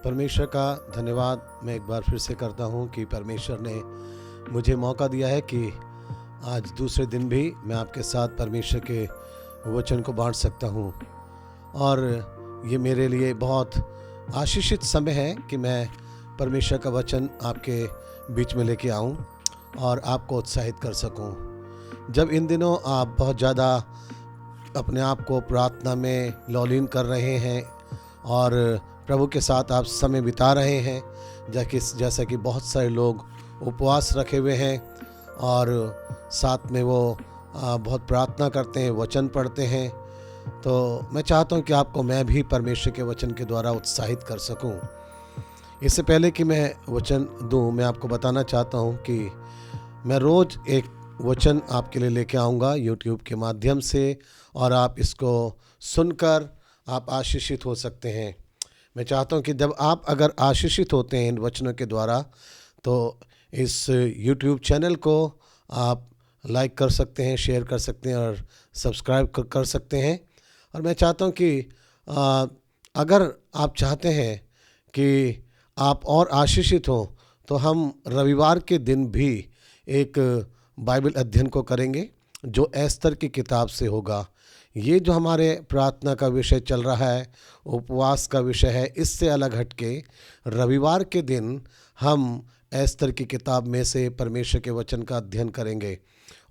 परमेश्वर का धन्यवाद मैं एक बार फिर से करता हूँ कि परमेश्वर ने मुझे मौका दिया है कि आज दूसरे दिन भी मैं आपके साथ परमेश्वर के वचन को बांट सकता हूँ। और ये मेरे लिए बहुत आशीषित समय है कि मैं परमेश्वर का वचन आपके बीच में लेके आऊँ और आपको उत्साहित कर सकूँ। जब इन दिनों आप बहुत ज़्यादा अपने आप को प्रार्थना में लौलीन कर रहे हैं और प्रभु के साथ आप समय बिता रहे हैं, जैसा कि बहुत सारे लोग उपवास रखे हुए हैं और साथ में वो बहुत प्रार्थना करते हैं, वचन पढ़ते हैं, तो मैं चाहता हूं कि आपको मैं भी परमेश्वर के वचन के द्वारा उत्साहित कर सकूं। इससे पहले कि मैं वचन दूं, मैं आपको बताना चाहता हूं कि मैं रोज़ एक वचन आपके लिए लेके आऊँगा यूट्यूब के माध्यम से, और आप इसको सुनकर आप आशीषित हो सकते हैं। मैं चाहता हूं कि जब आप अगर आशीषित होते हैं इन वचनों के द्वारा, तो इस यूट्यूब चैनल को आप लाइक कर सकते हैं, शेयर कर सकते हैं और सब्सक्राइब कर सकते हैं। और मैं चाहता हूं कि अगर आप चाहते हैं कि आप और आशीषित हों, तो हम रविवार के दिन भी एक बाइबल अध्ययन को करेंगे जो एस्तर की किताब से होगा। ये जो हमारे प्रार्थना का विषय चल रहा है, उपवास का विषय है, इससे अलग हटके रविवार के दिन हम एस्तर की किताब में से परमेश्वर के वचन का अध्ययन करेंगे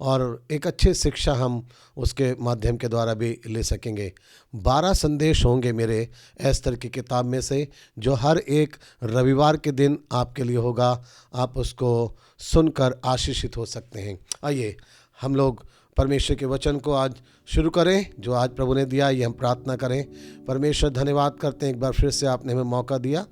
और एक अच्छे शिक्षा हम उसके माध्यम के द्वारा भी ले सकेंगे। 12 संदेश होंगे मेरे एस्तर की किताब में से, जो हर एक रविवार के दिन आपके लिए होगा। आप उसको सुनकर आशीषित हो सकते हैं। आइए हम लोग परमेश्वर के वचन को आज शुरू करें जो आज प्रभु ने दिया। ये हम प्रार्थना करें। परमेश्वर, धन्यवाद करते हैं एक बार फिर से आपने हमें मौका दिया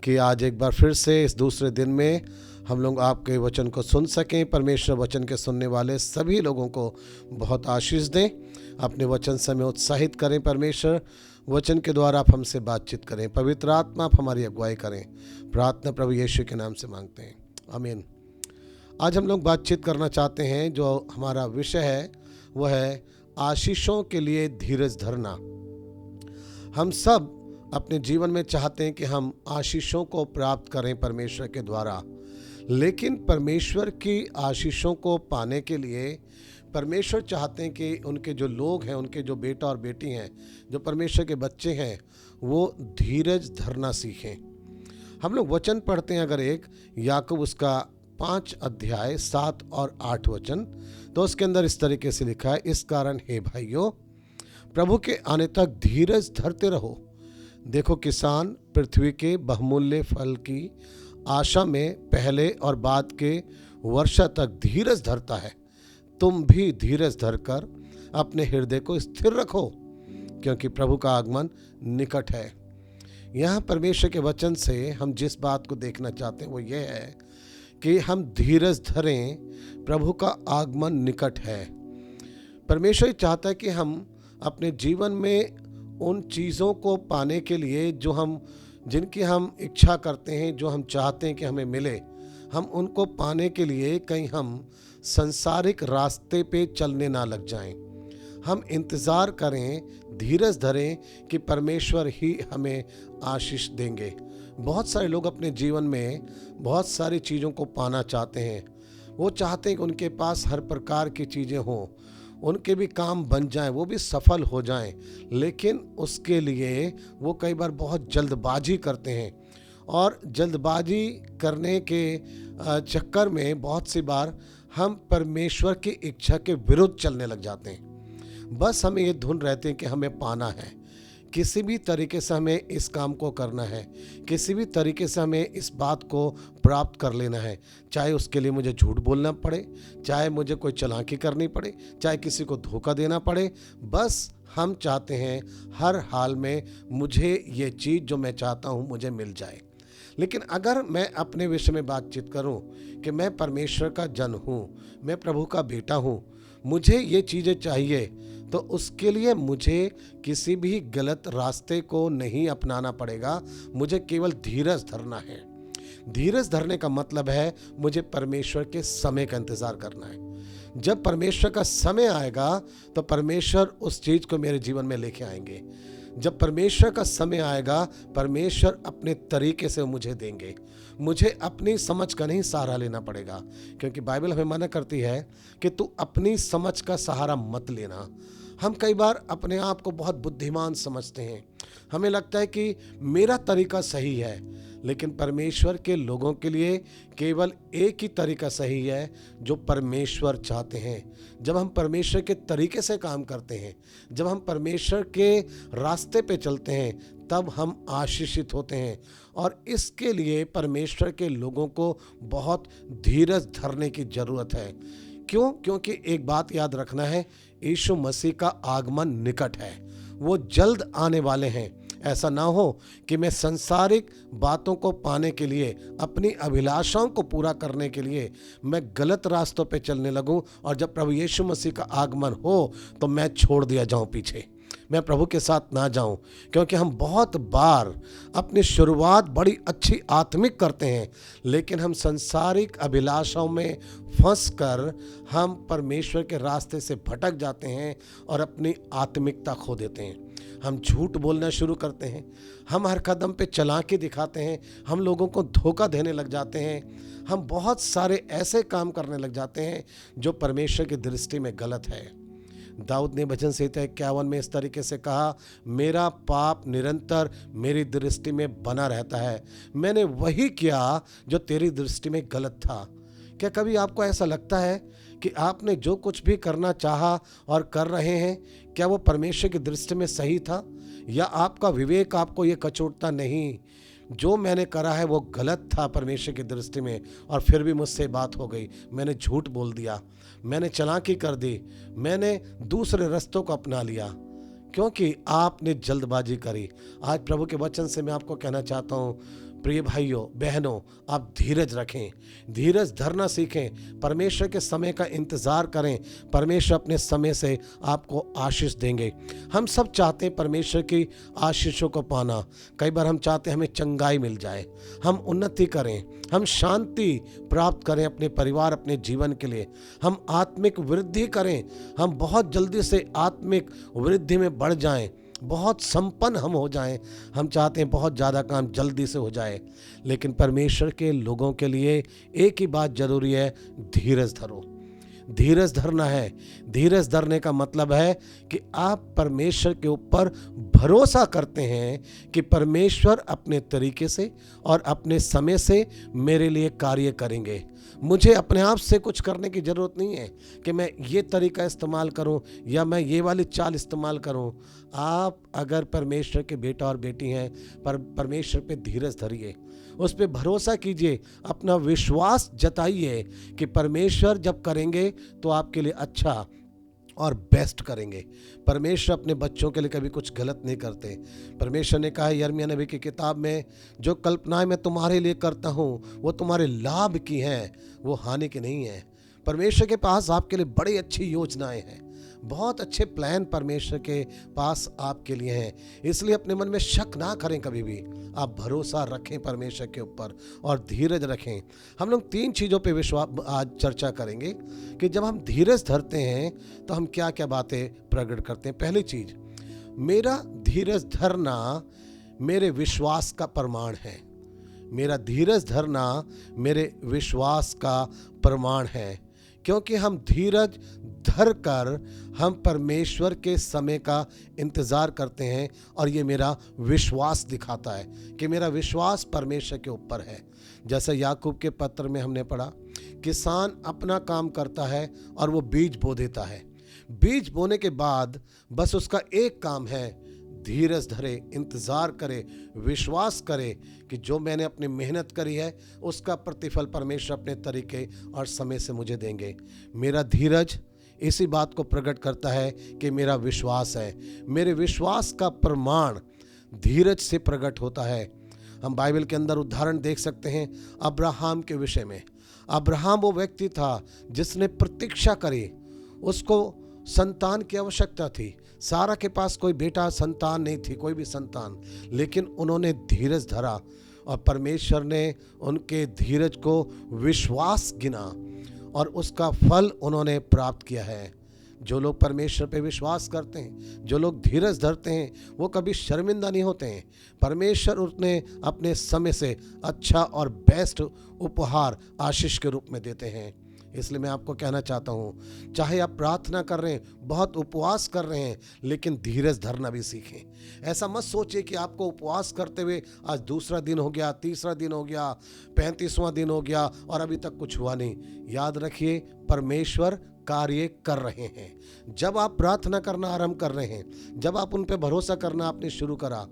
कि आज एक बार फिर से इस दूसरे दिन में हम लोग आपके वचन को सुन सकें। परमेश्वर, वचन के सुनने वाले सभी लोगों को बहुत आशीष दें। अपने वचन से हमें उत्साहित करें। परमेश्वर, वचन के द्वारा आप हमसे बातचीत करें। पवित्र आत्मा आप हमारी अगुवाई करें। प्रार्थना प्रभु यीशु के नाम से मांगते हैं, आमीन। आज हम लोग बातचीत करना चाहते हैं, जो हमारा विषय है वह है आशीषों के लिए धीरज धरना। हम सब अपने जीवन में चाहते हैं कि हम आशीषों को प्राप्त करें परमेश्वर के द्वारा, लेकिन परमेश्वर की आशीषों को पाने के लिए परमेश्वर चाहते हैं कि उनके जो लोग हैं, उनके जो बेटा और बेटी हैं, जो परमेश्वर के बच्चे हैं, वो धीरज धरना सीखें। हम लोग वचन पढ़ते हैं अगर एक याकूब उसका 5 अध्याय 7 और 8 वचन, तो उसके अंदर इस तरीके से लिखा है, इस कारण हे भाइयों, प्रभु के आने तक धीरज धरते रहो। देखो, किसान पृथ्वी के बहुमूल्य फल की आशा में पहले और बाद के वर्षा तक धीरज धरता है। तुम भी धीरज धरकर अपने हृदय को स्थिर रखो, क्योंकि प्रभु का आगमन निकट है। यहाँ परमेश्वर के वचन से हम जिस बात को देखना चाहते हैं वो ये है कि हम धीरज धरें, प्रभु का आगमन निकट है। परमेश्वर चाहता है कि हम अपने जीवन में उन चीज़ों को पाने के लिए जिनकी हम इच्छा करते हैं, जो हम चाहते हैं कि हमें मिले, हम उनको पाने के लिए कहीं हम संसारिक रास्ते पे चलने ना लग जाएं। हम इंतज़ार करें, धीरज धरें कि परमेश्वर ही हमें आशीष देंगे। बहुत सारे लोग अपने जीवन में बहुत सारी चीज़ों को पाना चाहते हैं। वो चाहते हैं कि उनके पास हर प्रकार की चीज़ें हों, उनके भी काम बन जाएं, वो भी सफल हो जाएं, लेकिन उसके लिए वो कई बार बहुत जल्दबाजी करते हैं और जल्दबाजी करने के चक्कर में बहुत सी बार हम परमेश्वर की इच्छा के विरुद्ध चलने लग जाते हैं। बस हमें ये धुन रहते हैं कि हमें पाना है, किसी भी तरीके से हमें इस काम को करना है, किसी भी तरीके से हमें इस बात को प्राप्त कर लेना है, चाहे उसके लिए मुझे झूठ बोलना पड़े, चाहे मुझे कोई चालाकी करनी पड़े, चाहे किसी को धोखा देना पड़े। बस हम चाहते हैं हर हाल में मुझे ये चीज़ जो मैं चाहता हूँ मुझे मिल जाए। लेकिन अगर मैं अपने विषय में बातचीत करूं कि मैं परमेश्वर का जन हूं, मैं प्रभु का बेटा हूं, मुझे ये चीज़ें चाहिए, तो उसके लिए मुझे किसी भी गलत रास्ते को नहीं अपनाना पड़ेगा। मुझे केवल धीरज धरना है। धीरज धरने का मतलब है मुझे परमेश्वर के समय का इंतज़ार करना है। जब परमेश्वर का समय आएगा तो परमेश्वर उस चीज़ को मेरे जीवन में लेके आएंगे। जब परमेश्वर का समय आएगा, परमेश्वर अपने तरीके से मुझे देंगे। मुझे अपनी समझ का नहीं सहारा लेना पड़ेगा, क्योंकि बाइबल हमें मना करती है कि तू अपनी समझ का सहारा मत लेना। हम कई बार अपने आप को बहुत बुद्धिमान समझते हैं। हमें लगता है कि मेरा तरीका सही है, लेकिन परमेश्वर के लोगों के लिए केवल एक ही तरीका सही है जो परमेश्वर चाहते हैं। जब हम परमेश्वर के तरीके से काम करते हैं, जब हम परमेश्वर के रास्ते पे चलते हैं, तब हम आशीषित होते हैं। और इसके लिए परमेश्वर के लोगों को बहुत धीरज धरने की ज़रूरत है। क्यों? क्योंकि एक बात याद रखना है, यीशु मसीह का आगमन निकट है, वो जल्द आने वाले हैं। ऐसा ना हो कि मैं सांसारिक बातों को पाने के लिए, अपनी अभिलाषाओं को पूरा करने के लिए मैं गलत रास्तों पे चलने लगूं, और जब प्रभु यीशु मसीह का आगमन हो तो मैं छोड़ दिया जाऊं पीछे, मैं प्रभु के साथ ना जाऊं। क्योंकि हम बहुत बार अपनी शुरुआत बड़ी अच्छी आत्मिक करते हैं, लेकिन हम संसारिक अभिलाषाओं में फंसकर हम परमेश्वर के रास्ते से भटक जाते हैं और अपनी आत्मिकता खो देते हैं। हम झूठ बोलना शुरू करते हैं, हम हर कदम पे चालाकी दिखाते हैं, हम लोगों को धोखा देने लग जाते हैं, हम बहुत सारे ऐसे काम करने लग जाते हैं जो परमेश्वर की दृष्टि में गलत है। दाऊद ने भजन संहिता 51 में इस तरीके से कहा, मेरा पाप निरंतर मेरी दृष्टि में बना रहता है, मैंने वही किया जो तेरी दृष्टि में गलत था। क्या कभी आपको ऐसा लगता है कि आपने जो कुछ भी करना चाहा और कर रहे हैं, क्या वो परमेश्वर की दृष्टि में सही था? या आपका विवेक आपको ये कचोटता नहीं, जो मैंने करा है वो गलत था परमेश्वर की दृष्टि में, और फिर भी मुझसे बात हो गई, मैंने झूठ बोल दिया, मैंने चालाकी कर दी, मैंने दूसरे रास्तों को अपना लिया क्योंकि आपने जल्दबाजी करी। आज प्रभु के वचन से मैं आपको कहना चाहता हूँ, प्रिय भाइयों बहनों, आप धीरज रखें, धीरज धरना सीखें, परमेश्वर के समय का इंतज़ार करें। परमेश्वर अपने समय से आपको आशीष देंगे। हम सब चाहते हैं परमेश्वर की आशीषों को पाना। कई बार हम चाहते हैं हमें चंगाई मिल जाए, हम उन्नति करें, हम शांति प्राप्त करें अपने परिवार, अपने जीवन के लिए, हम आत्मिक वृद्धि करें, हम बहुत जल्दी से आत्मिक वृद्धि में बढ़ जाएं, बहुत संपन्न हम हो जाएं। हम चाहते हैं बहुत ज़्यादा काम जल्दी से हो जाए, लेकिन परमेश्वर के लोगों के लिए एक ही बात जरूरी है, धीरज धरो। धीरज धरना है। धीरज धरने का मतलब है कि आप परमेश्वर के ऊपर भरोसा करते हैं कि परमेश्वर अपने तरीके से और अपने समय से मेरे लिए कार्य करेंगे। मुझे अपने आप से कुछ करने की ज़रूरत नहीं है कि मैं ये तरीका इस्तेमाल करूं या मैं ये वाली चाल इस्तेमाल करूं। आप अगर परमेश्वर के बेटा और बेटी हैं, परमेश्वर पे धीरज धरिए, उस पर भरोसा कीजिए, अपना विश्वास जताइए कि परमेश्वर जब करेंगे तो आपके लिए अच्छा और बेस्ट करेंगे। परमेश्वर अपने बच्चों के लिए कभी कुछ गलत नहीं करते। परमेश्वर ने कहा यिर्मयाह नबी की किताब में, जो कल्पनाएं मैं तुम्हारे लिए करता हूँ वो तुम्हारे लाभ की हैं, वो हानि की नहीं है। परमेश्वर के पास आपके लिए बड़ी अच्छी योजनाएं हैं, बहुत अच्छे प्लान परमेश्वर के पास आपके लिए हैं। इसलिए अपने मन में शक ना करें, कभी भी आप भरोसा रखें परमेश्वर के ऊपर और धीरज रखें। हम लोग 3 चीज़ों पे विश्वास आज चर्चा करेंगे कि जब हम धीरज धरते हैं तो हम क्या क्या बातें प्रकट करते हैं। पहली चीज़, मेरा धीरज धरना मेरे विश्वास का प्रमाण है। मेरा धीरज धरना मेरे विश्वास का प्रमाण है, क्योंकि हम धीरज धर कर हम परमेश्वर के समय का इंतज़ार करते हैं, और ये मेरा विश्वास दिखाता है कि मेरा विश्वास परमेश्वर के ऊपर है। जैसे याकूब के पत्र में हमने पढ़ा, किसान अपना काम करता है और वो बीज बो देता है। बीज बोने के बाद बस उसका एक काम है, धीरज धरे, इंतज़ार करे, विश्वास करे कि जो मैंने अपनी मेहनत करी है उसका प्रतिफल परमेश्वर अपने तरीके और समय से मुझे देंगे। मेरा धीरज इसी बात को प्रकट करता है कि मेरा विश्वास है। मेरे विश्वास का प्रमाण धीरज से प्रकट होता है। हम बाइबल के अंदर उदाहरण देख सकते हैं अब्राहम के विषय में। अब्राहम वो व्यक्ति था जिसने प्रतीक्षा करी, उसको संतान की आवश्यकता थी। सारा के पास कोई बेटा संतान नहीं थी, कोई भी संतान, लेकिन उन्होंने धीरज धरा और परमेश्वर ने उनके धीरज को विश्वास गिना और उसका फल उन्होंने प्राप्त किया है। जो लोग परमेश्वर पे विश्वास करते हैं, जो लोग धीरज धरते हैं, वो कभी शर्मिंदा नहीं होते हैं। परमेश्वर उन्हें अपने समय से अच्छा और बेस्ट उपहार आशीष के रूप में देते हैं। इसलिए मैं आपको कहना चाहता हूँ, चाहे आप प्रार्थना कर रहे हैं, बहुत उपवास कर रहे हैं, लेकिन धीरज धरना भी सीखें। ऐसा मत सोचिए कि आपको उपवास करते हुए आज दूसरा दिन हो गया, तीसरा दिन हो गया, 35वां दिन हो गया और अभी तक कुछ हुआ नहीं। याद रखिए, परमेश्वर कार्य कर रहे हैं। जब आप प्रार्थना करना आरंभ कर रहे हैं, जब आप उन पे भरोसा करना आपने शुरू करा,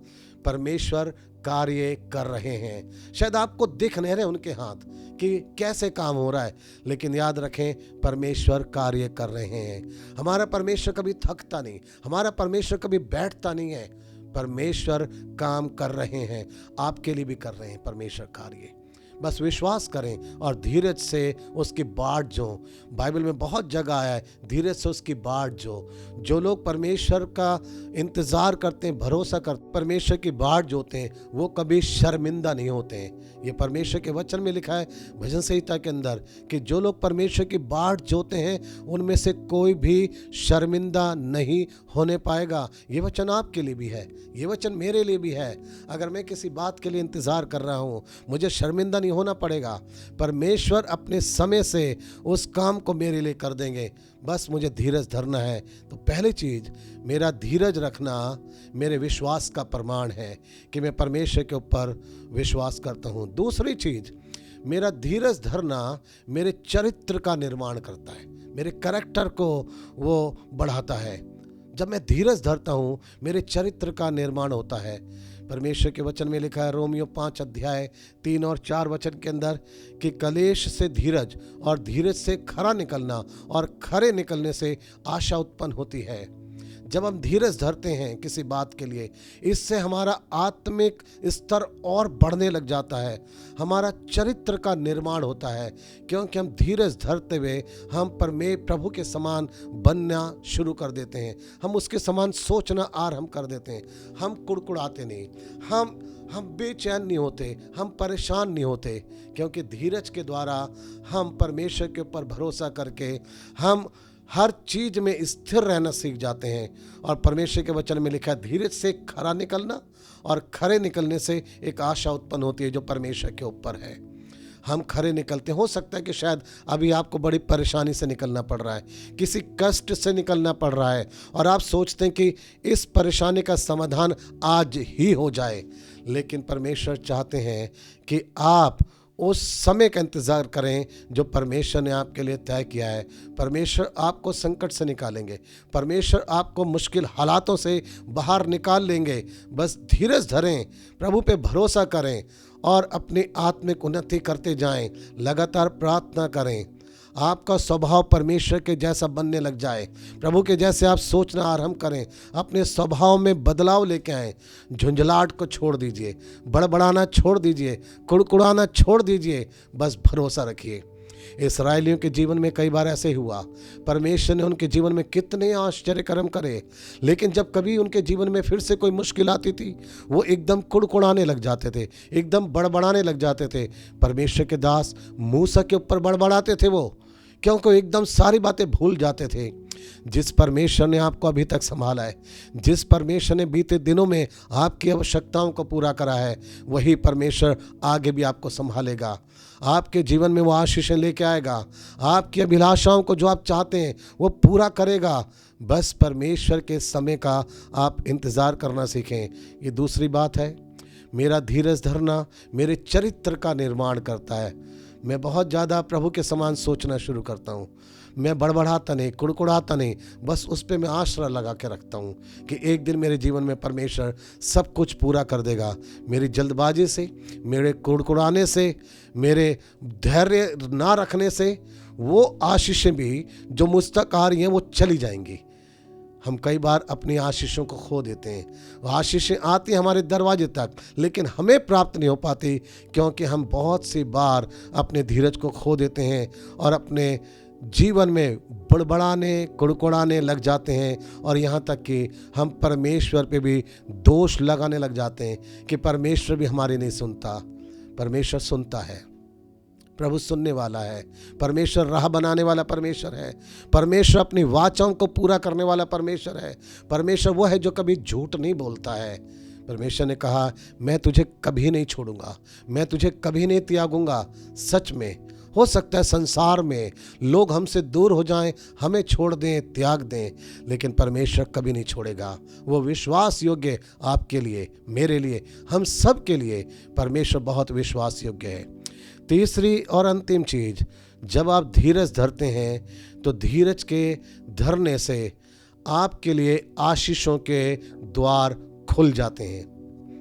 परमेश्वर कार्य कर रहे हैं। शायद आपको दिख नहीं रहे उनके हाथ कि कैसे काम हो रहा है, लेकिन याद रखें, परमेश्वर कार्य कर रहे हैं। हमारा परमेश्वर कभी थकता नहीं, हमारा परमेश्वर कभी बैठता नहीं है। परमेश्वर काम कर रहे हैं, आपके लिए भी कर रहे हैं परमेश्वर कार्य। बस विश्वास करें और धीरज से उसकी बाट जो, बाइबल में बहुत जगह आया है, धीरज से उसकी बाट जो लोग परमेश्वर का इंतज़ार करते हैं, भरोसा करते, परमेश्वर की बाट जोते हैं, वो कभी शर्मिंदा नहीं होते हैं। ये परमेश्वर के वचन में लिखा है भजन संहिता के अंदर कि जो लोग परमेश्वर की बाट जोते हैं उनमें से कोई भी शर्मिंदा नहीं होने पाएगा। ये वचन आपके लिए भी है, ये वचन मेरे लिए भी है। अगर मैं किसी बात के लिए इंतज़ार कर रहा हूँ, मुझे शर्मिंदा नहीं होना पड़ेगा। परमेश्वर अपने समय से उस काम को मेरे लिए कर देंगे, बस मुझे धीरज धरना है। तो पहली चीज़, मेरा धीरज रखना मेरे विश्वास का प्रमाण है कि मैं परमेश्वर के ऊपर विश्वास करता हूँ। दूसरी चीज़, मेरा धीरज धरना मेरे चरित्र का निर्माण करता है, मेरे कैरेक्टर को वो बढ़ाता है। जब मैं धीरज धरता हूँ, मेरे चरित्र का निर्माण होता है। परमेश्वर के वचन में लिखा है रोमियो 5 अध्याय 3 और 4 वचन के अंदर कि कलेश से धीरज और धीरज से खरा निकलना और खरे निकलने से आशा उत्पन्न होती है। जब हम धीरज धरते हैं किसी बात के लिए, इससे हमारा आत्मिक स्तर और बढ़ने लग जाता है, हमारा चरित्र का निर्माण होता है, क्योंकि हम धीरज धरते हुए हम प्रभु के समान बनना शुरू कर देते हैं। हम उसके समान सोचना आरंभ कर देते हैं। हम कुड़कुड़ाते नहीं, हम बेचैन नहीं होते, हम परेशान नहीं होते, क्योंकि धीरज के द्वारा हम परमेश्वर के ऊपर भरोसा करके हम हर चीज में स्थिर रहना सीख जाते हैं। और परमेश्वर के वचन में लिखा है धीरज से खरा निकलना और खरे निकलने से एक आशा उत्पन्न होती है जो परमेश्वर के ऊपर है। हम खरे निकलते, हो सकता है कि शायद अभी आपको बड़ी परेशानी से निकलना पड़ रहा है, किसी कष्ट से निकलना पड़ रहा है और आप सोचते हैं कि इस परेशानी का समाधान आज ही हो जाए, लेकिन परमेश्वर चाहते हैं कि आप उस समय का इंतज़ार करें जो परमेश्वर ने आपके लिए तय किया है। परमेश्वर आपको संकट से निकालेंगे, परमेश्वर आपको मुश्किल हालातों से बाहर निकाल लेंगे। बस धीरज धरें, प्रभु पे भरोसा करें और अपनी आत्मिक उन्नति करते जाएं, लगातार प्रार्थना करें। आपका स्वभाव परमेश्वर के जैसा बनने लग जाए, प्रभु के जैसे आप सोचना आरंभ करें, अपने स्वभाव में बदलाव लेके आएँ। झुंझलाहट को छोड़ दीजिए, बड़बड़ाना छोड़ दीजिए, कुड़कुड़ाना छोड़ दीजिए, बस भरोसा रखिए। इस्राएलियों के जीवन में कई बार ऐसे हुआ, परमेश्वर ने उनके जीवन में कितने आश्चर्य कर्म करे, लेकिन जब कभी उनके जीवन में फिर से कोई मुश्किल आती थी, वो एकदम कुड़कुड़ाने लग जाते थे, एकदम बड़बड़ाने लग जाते थे। परमेश्वर के दास मूसा के ऊपर बड़बड़ाते थे वो, क्योंकि एकदम सारी बातें भूल जाते थे। जिस परमेश्वर ने आपको अभी तक संभाला है, जिस परमेश्वर ने बीते दिनों में आपकी आवश्यकताओं को पूरा करा है, वही परमेश्वर आगे भी आपको संभालेगा। आपके जीवन में वो आशीषें लेके आएगा, आपकी अभिलाषाओं को जो आप चाहते हैं वो पूरा करेगा। बस परमेश्वर के समय का आप इंतज़ार करना सीखें। ये दूसरी बात है, मेरा धीरज धरना मेरे चरित्र का निर्माण करता है। मैं बहुत ज़्यादा प्रभु के समान सोचना शुरू करता हूँ। मैं बड़बड़ाता नहीं, कुड़कुड़ाता नहीं, बस उस पर मैं आश्रय लगा के रखता हूँ कि एक दिन मेरे जीवन में परमेश्वर सब कुछ पूरा कर देगा। मेरी जल्दबाजी से, मेरे कुड़कुड़ाने से, मेरे धैर्य ना रखने से वो आशीषें भी जो मुझ तक आ रही हैं वो चली जाएंगी। हम कई बार अपनी आशीषों को खो देते हैं। वो आशीषें आती हैं हमारे दरवाजे तक, लेकिन हमें प्राप्त नहीं हो पाती, क्योंकि हम बहुत सी बार अपने धीरज को खो देते हैं और अपने जीवन में बड़बड़ाने, कुड़कुड़ाने लग जाते हैं। और यहाँ तक कि हम परमेश्वर पे भी दोष लगाने लग जाते हैं कि परमेश्वर भी हमारी नहीं सुनता। परमेश्वर सुनता है, प्रभु सुनने वाला है। परमेश्वर राह बनाने वाला परमेश्वर है। परमेश्वर अपनी वाचाओं को पूरा करने वाला परमेश्वर है। परमेश्वर वो है जो कभी झूठ नहीं बोलता है। परमेश्वर ने कहा, मैं तुझे कभी नहीं छोड़ूंगा, मैं तुझे कभी नहीं त्यागूंगा। सच में हो सकता है संसार में लोग हमसे दूर हो जाएं, हमें छोड़ दें, त्याग दें, लेकिन परमेश्वर कभी नहीं छोड़ेगा। वो विश्वास योग्य आपके लिए, मेरे लिए, हम सब के लिए परमेश्वर बहुत विश्वास योग्य है। तीसरी और अंतिम चीज, जब आप धीरज धरते हैं तो धीरज के धरने से आपके लिए आशीषों के द्वार खुल जाते हैं।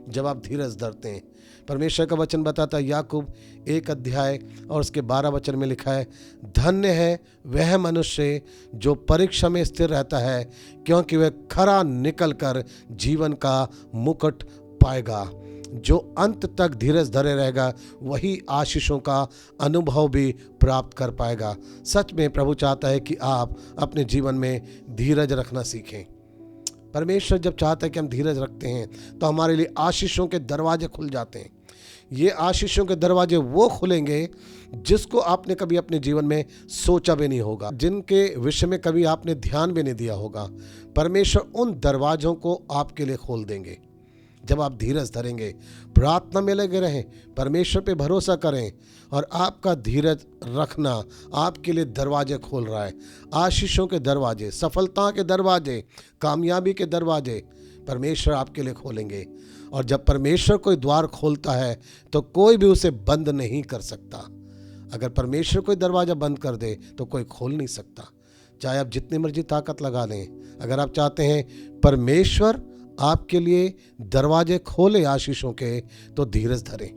जब आप धीरज धरते हैं, परमेश्वर का वचन बताता है, याकूब 1 अध्याय और उसके 12 वचन में लिखा है, धन्य है वह मनुष्य जो परीक्षा में स्थिर रहता है, क्योंकि वह खरा निकलकर जीवन का मुकुट पाएगा। जो अंत तक धीरज धरे रहेगा वही आशीषों का अनुभव भी प्राप्त कर पाएगा। सच में प्रभु चाहता है कि आप अपने जीवन में धीरज रखना सीखें। परमेश्वर जब चाहता है कि हम धीरज रखते हैं तो हमारे लिए आशीषों के दरवाजे खुल जाते हैं। ये आशीषों के दरवाजे वो खुलेंगे जिसको आपने कभी अपने जीवन में सोचा भी नहीं होगा, जिनके विषय में कभी आपने ध्यान भी नहीं दिया होगा। परमेश्वर उन दरवाजों को आपके लिए खोल देंगे जब आप धीरज धरेंगे। प्रार्थना में लगे रहें, परमेश्वर पे भरोसा करें, और आपका धीरज रखना आपके लिए दरवाजे खोल रहा है। आशीषों के दरवाजे, सफलता के दरवाजे, कामयाबी के दरवाजे परमेश्वर आपके लिए खोलेंगे। और जब परमेश्वर कोई द्वार खोलता है तो कोई भी उसे बंद नहीं कर सकता। अगर परमेश्वर कोई दरवाज़ा बंद कर दे तो कोई खोल नहीं सकता, चाहे आप जितनी मर्जी ताकत लगा लें। अगर आप चाहते हैं परमेश्वर आपके लिए दरवाजे खोले आशीषों के, तो धीरज धरें।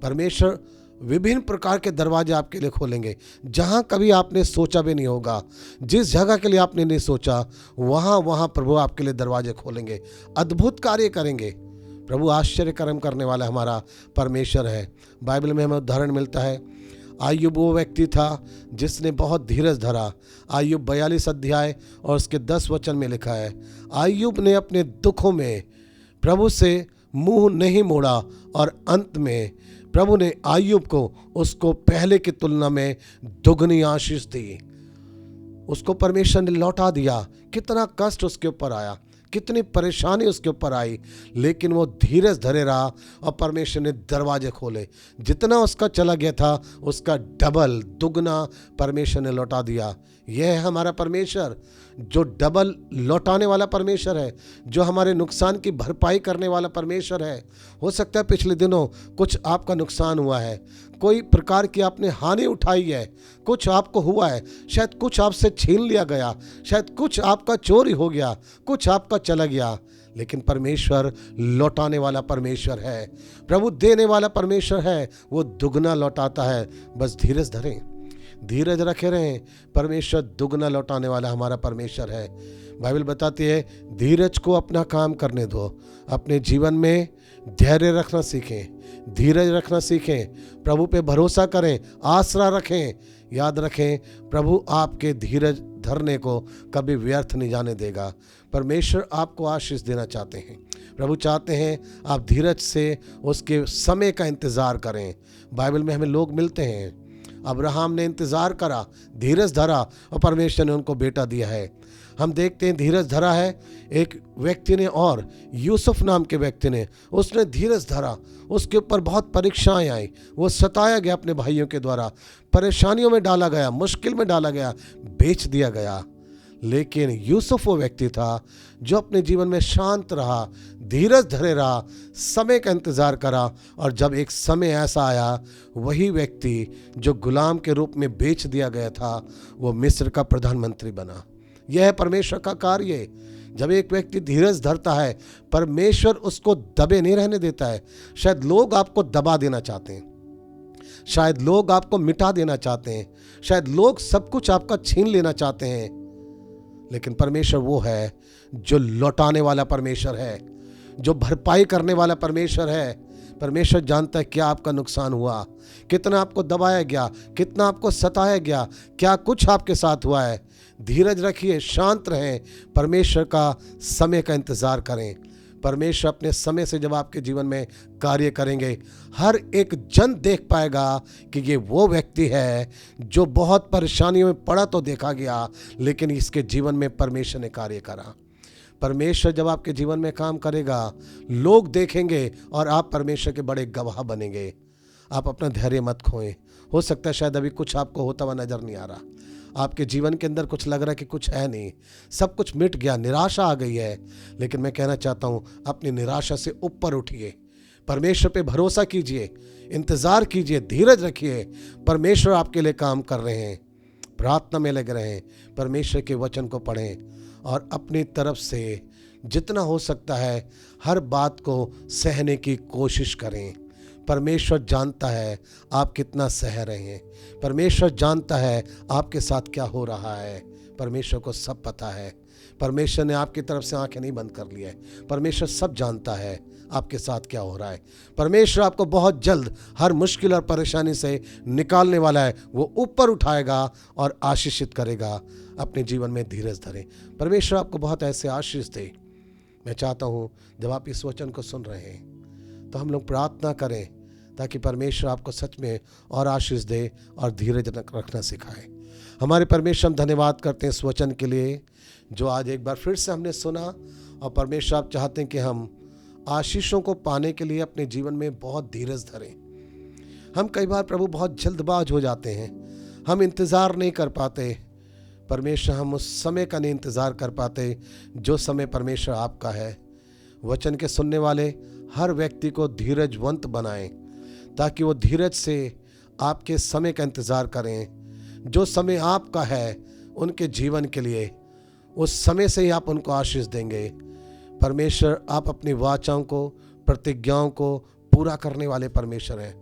परमेश्वर विभिन्न प्रकार के दरवाजे आपके लिए खोलेंगे जहां कभी आपने सोचा भी नहीं होगा। जिस जगह के लिए आपने नहीं सोचा वहां प्रभु आपके लिए दरवाजे खोलेंगे, अद्भुत कार्य करेंगे। प्रभु आश्चर्य कर्म करने वाला हमारा परमेश्वर है। बाइबल में हमें उदाहरण मिलता है, आयुब वो व्यक्ति था जिसने बहुत धीरज धरा। आयुब 42 अध्याय और उसके 10 वचन में लिखा है, आयुब ने अपने दुखों में प्रभु से मुंह नहीं मोड़ा और अंत में प्रभु ने आयुब को उसको पहले की तुलना में दुगनी आशीष दी। उसको परमेश्वर ने लौटा दिया। कितना कष्ट उसके ऊपर आया, कितनी परेशानी उसके ऊपर आई, लेकिन वो धीरज धरे रहा और परमेश्वर ने दरवाजे खोले। जितना उसका चला गया था उसका डबल दुगना परमेश्वर ने लौटा दिया। यह है हमारा परमेश्वर जो डबल लौटाने वाला परमेश्वर है, जो हमारे नुकसान की भरपाई करने वाला परमेश्वर है। हो सकता है पिछले दिनों कुछ आपका नुकसान हुआ है, कोई प्रकार की आपने हानि उठाई है, कुछ आपको हुआ है, शायद कुछ आपसे छीन लिया गया, शायद कुछ आपका चोरी हो गया, कुछ आपका चला गया, लेकिन परमेश्वर लौटाने वाला परमेश्वर है, प्रभु देने वाला परमेश्वर है। वो दुगना लौटाता है। बस धीरज धरें, धीरज रखे रहें, परमेश्वर दुगना लौटाने वाला हमारा परमेश्वर है। बाइबल बताती है, धीरज को अपना काम करने दो। अपने जीवन में धैर्य रखना सीखें, धीरज रखना सीखें, प्रभु पे भरोसा करें, आसरा रखें। याद रखें, प्रभु आपके धीरज धरने को कभी व्यर्थ नहीं जाने देगा। परमेश्वर आपको आशीष देना चाहते हैं। प्रभु चाहते हैं आप धीरज से उसके समय का इंतज़ार करें। बाइबल में हमें लोग मिलते हैं, अब्राहम ने इंतज़ार करा, धीरज धरा और परमेश्वर ने उनको बेटा दिया है। हम देखते हैं धीरज धरा है एक व्यक्ति ने, और यूसुफ नाम के व्यक्ति ने, उसने धीरज धरा। उसके ऊपर बहुत परीक्षाएं आई, वो सताया गया अपने भाइयों के द्वारा, परेशानियों में डाला गया, मुश्किल में डाला गया, बेच दिया गया। लेकिन यूसुफ वो व्यक्ति था जो अपने जीवन में शांत रहा, धीरज धरे रहा, समय का इंतज़ार करा, और जब एक समय ऐसा आया, वही व्यक्ति जो गुलाम के रूप में बेच दिया गया था वो मिस्र का प्रधानमंत्री बना। यह है परमेश्वर का कार्य। जब एक व्यक्ति धीरज धरता है, परमेश्वर उसको दबे नहीं रहने देता है। शायद लोग आपको दबा देना चाहते हैं, शायद लोग आपको मिटा देना चाहते हैं, शायद लोग सब कुछ आपका छीन लेना चाहते हैं, लेकिन परमेश्वर वो है जो लौटाने वाला परमेश्वर है, जो भरपाई करने वाला परमेश्वर है। परमेश्वर जानता है क्या आपका नुकसान हुआ, कितना आपको दबाया गया, कितना आपको सताया गया, क्या कुछ आपके साथ हुआ है। धीरज रखिए, शांत रहें, परमेश्वर का समय का इंतज़ार करें। परमेश्वर अपने समय से जब आपके जीवन में कार्य करेंगे, हर एक जन देख पाएगा कि ये वो व्यक्ति है जो बहुत परेशानियों में पड़ा तो देखा गया, लेकिन इसके जीवन में परमेश्वर ने कार्य करा। परमेश्वर जब आपके जीवन में काम करेगा, लोग देखेंगे और आप परमेश्वर के बड़े गवाह बनेंगे। आप अपना धैर्य मत खोएं। हो सकता है शायद अभी कुछ आपको होता हुआ नजर नहीं आ रहा, आपके जीवन के अंदर कुछ लग रहा है कि कुछ है नहीं, सब कुछ मिट गया, निराशा आ गई है। लेकिन मैं कहना चाहता हूँ, अपनी निराशा से ऊपर उठिए, परमेश्वर पे भरोसा कीजिए, इंतज़ार कीजिए, धीरज रखिए। परमेश्वर आपके लिए काम कर रहे हैं। प्रार्थना में लगे रहें, परमेश्वर के वचन को पढ़ें और अपनी तरफ से जितना हो सकता है हर बात को सहने की कोशिश करें। परमेश्वर जानता है आप कितना सह रहे हैं, परमेश्वर जानता है आपके साथ क्या हो रहा है, परमेश्वर को सब पता है। परमेश्वर ने आपकी तरफ से आंखें नहीं बंद कर ली है, परमेश्वर सब जानता है आपके साथ क्या हो रहा है। परमेश्वर आपको बहुत जल्द हर मुश्किल और परेशानी से निकालने वाला है, वो ऊपर उठाएगा और आशीषित करेगा। अपने जीवन में धीरज धरें, परमेश्वर आपको बहुत ऐसे आशीष दे। मैं चाहता हूँ जब आप इस वचन को सुन रहे हैं तो हम लोग प्रार्थना करें ताकि परमेश्वर आपको सच में और आशीष दे और धीरज रखना सिखाए। हमारे परमेश्वर, हम धन्यवाद करते हैं इस वचन के लिए जो आज एक बार फिर से हमने सुना। और परमेश्वर आप चाहते हैं कि हम आशीषों को पाने के लिए अपने जीवन में बहुत धीरज धरें। हम कई बार प्रभु बहुत जल्दबाज हो जाते हैं, हम इंतज़ार नहीं कर पाते। परमेश्वर, हम उस समय का नहीं इंतज़ार कर पाते जो समय परमेश्वर आपका है। वचन के सुनने वाले हर व्यक्ति को धीरजवंत बनाएं ताकि वो धीरज से आपके समय का इंतज़ार करें। जो समय आपका है उनके जीवन के लिए, उस समय से ही आप उनको आशीष देंगे। परमेश्वर, आप अपनी वाचाओं को, प्रतिज्ञाओं को पूरा करने वाले परमेश्वर हैं।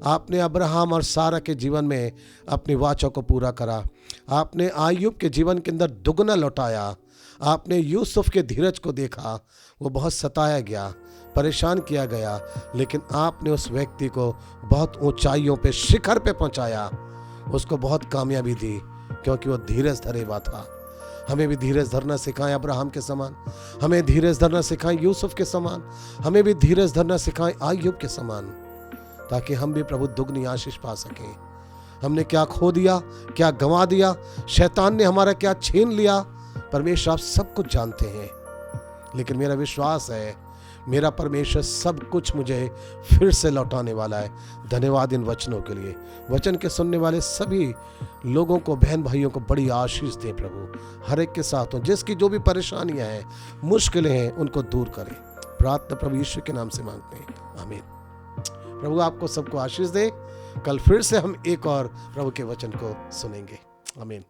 आपने अब्राहम और सारा के जीवन में अपनी वाचा को पूरा करा। आपने आयुब के जीवन के अंदर दुगना लौटाया। आपने यूसुफ के धीरज को देखा, वो बहुत सताया गया, परेशान किया गया, लेकिन आपने उस व्यक्ति को बहुत ऊंचाइयों पे, शिखर पे पहुंचाया, उसको बहुत कामयाबी दी क्योंकि वो धीरज धरे हुआ था। हमें भी धीरज धरना सिखाएं अब्राहम के समान, हमें धीरज धरना सिखाएं यूसुफ के समान, हमें भी धीरज धरना सिखाएं आयुब के समान, ताकि हम भी प्रभु दुगनी आशीष पा सकें। हमने क्या खो दिया, क्या गंवा दिया, शैतान ने हमारा क्या छीन लिया, परमेश्वर आप सब कुछ जानते हैं। लेकिन मेरा विश्वास है मेरा परमेश्वर सब कुछ मुझे फिर से लौटाने वाला है। धन्यवाद इन वचनों के लिए। वचन के सुनने वाले सभी लोगों को, बहन भाइयों को बड़ी आशीष दे प्रभु, हर एक के साथ हो। जिसकी जो भी परेशानियां हैं, मुश्किलें हैं, उनको दूर करें। प्रार्थना प्रभु यीशु के नाम से मांगते हैं, आमीन। प्रभु आपको सबको आशीष दे। कल फिर से हम एक और प्रभु के वचन को सुनेंगे, आमीन।